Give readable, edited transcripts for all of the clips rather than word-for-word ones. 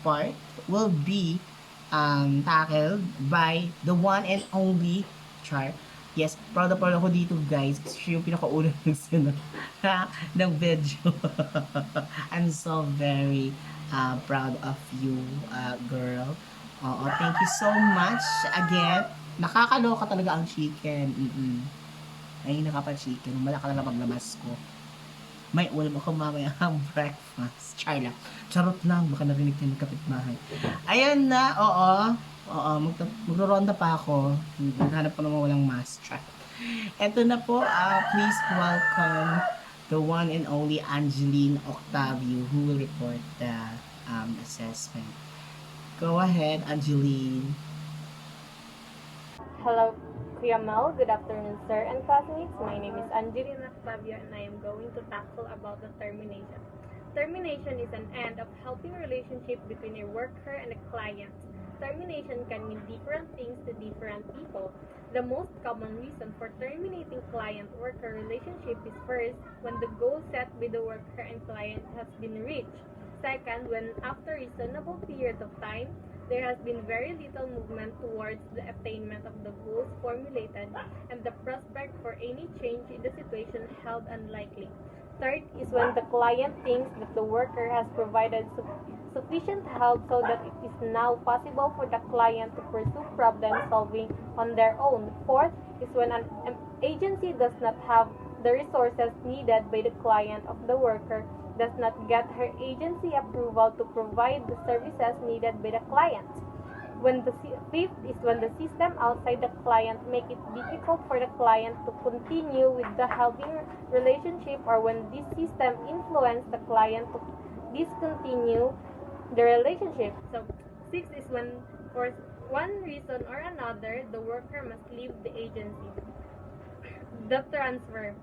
part will be tackled by the one and only Char. Yes, proud na proud ako dito guys. Siya yung pinakaunang nagsunod ng video. I'm so very proud of you, girl. Oo, thank you so much. Again, nakakaloka talaga ang chicken. Ay, nakapa-chicken. Malaka na paglabas ko. May ulam ako mamaya ang breakfast. Char lang. Charot lang. Baka narinig tayo ng kapitbahay. Ayan na. Oo. Oo. Magro-ronda pa ako. Naghanap pa naman walang mask. Char. Eto na po. Please welcome the one and only Angeline Octavio who will report the assessment. Go ahead, Angeline. Hello, Kuya Mel. Good afternoon, sir and classmates. My name is Angelina Octavia and I am going to tackle about the termination. Termination is an end of helping relationship between a worker and a client. Termination can mean different things to different people. The most common reason for terminating client-worker relationship is first, when the goal set by the worker and client has been reached. Second, when after a reasonable period of time, there has been very little movement towards the attainment of the goals formulated, and the prospect for any change in the situation held unlikely. Third is when the client thinks that the worker has provided sufficient help so that it is now possible for the client to pursue problem solving on their own. Fourth is when an agency does not have the resources needed by the client of the worker, does not get her agency approval to provide the services needed by the client. Fifth is when the system outside the client make it difficult for the client to continue with the helping relationship, or when this system influence the client to discontinue the relationship. So, sixth is when, for one reason or another, the worker must leave the agency. The transfer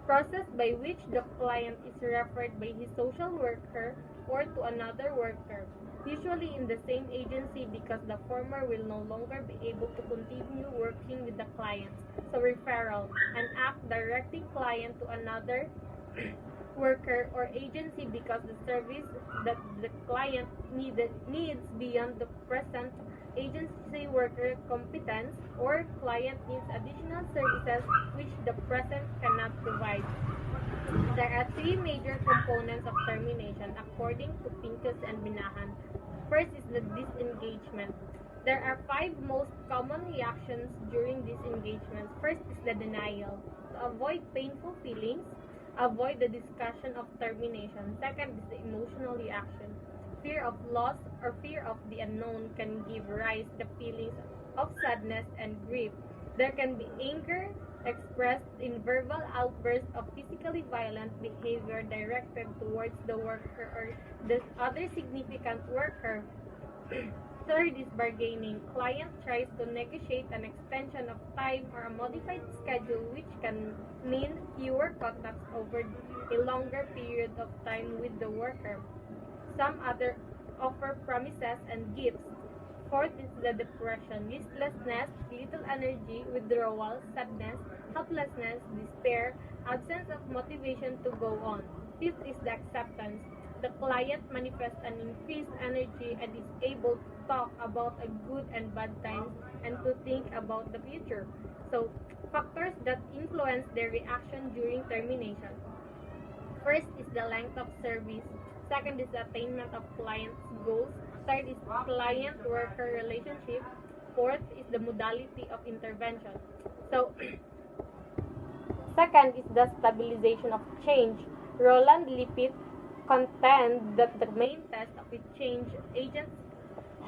process by which the client is referred by his social worker or to another worker, usually in the same agency, because the former will no longer be able to continue working with the client. So referral, an act directing client to another worker or agency because the service that the client needs beyond the present agency worker competence, or client needs additional services which the present cannot provide. There are three major components of termination according to Pincus and Binahan. First is the disengagement. There are five most common reactions during disengagement. First is the denial. To avoid painful feelings, avoid the discussion of termination. Second is the emotional reaction. Fear of loss or fear of the unknown can give rise to feelings of sadness and grief. There can be anger expressed in verbal outbursts of physically violent behavior directed towards the worker or the other significant worker. Third is bargaining. Client tries to negotiate an extension of time or a modified schedule, which can mean fewer contacts over a longer period of time with the worker. Some other offer promises and gifts. Fourth is the depression, listlessness, little energy, withdrawal, sadness, helplessness, despair, absence of motivation to go on. Fifth is the acceptance. The client manifests an increased energy and is able to talk about a good and bad times and to think about the future. So, factors that influence their reaction during termination. First is the length of service. Second is the attainment of client's goals. Third is client-worker relationship. Fourth is the modality of intervention. So, second is the stabilization of change. Roland Lippit contend that the main test of a change agent's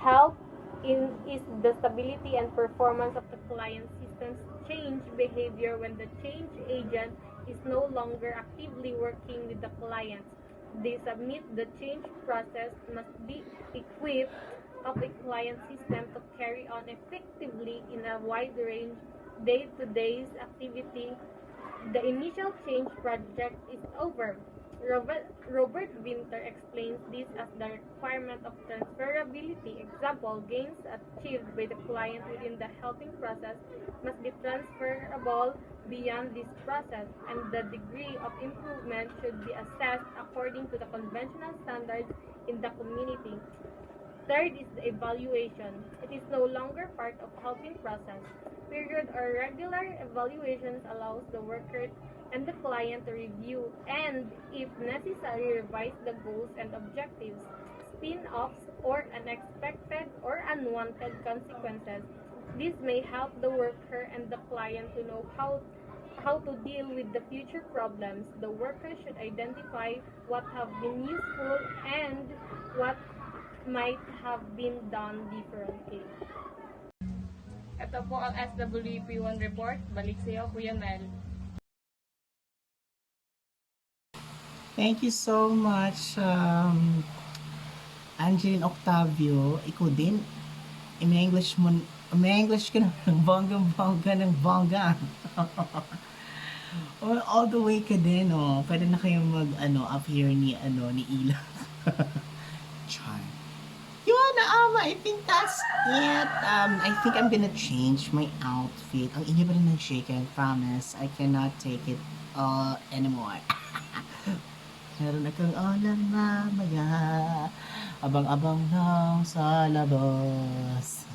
help is the stability and performance of the client system's change behavior when the change agent is no longer actively working with the client. They submit the change process must be equipped of a client system to carry on effectively in a wide range day-to-day activity. The initial change project is over. Robert Winter explains this as the requirement of transferability. Example, gains achieved by the client within the helping process must be transferable beyond this process, and the degree of improvement should be assessed according to the conventional standards in the community. Third is the evaluation. It is no longer part of helping process. Period or regular evaluations allows the worker and the client to review and, if necessary, revise the goals and objectives, spin-offs, or unexpected or unwanted consequences. This may help the worker and the client to know how to deal with the future problems. The worker should identify what have been useful and what might have been done differently. Ito po ang SWP1 report. Balik sa iyo, Kuya Mel. Thank you so much, Angeline Octavio. Ikaw din, English ka na ng bonggang-bongga ng bongga. All the way ka din, oh. Pwede na kayong appear ni Ila. Char. I think that's it. I think I'm gonna change my outfit. Ang inyo pa rin nag-shaken. Promise, I cannot take it anymore. Meron akong olang mamaya. Abang-abang lang sa labas.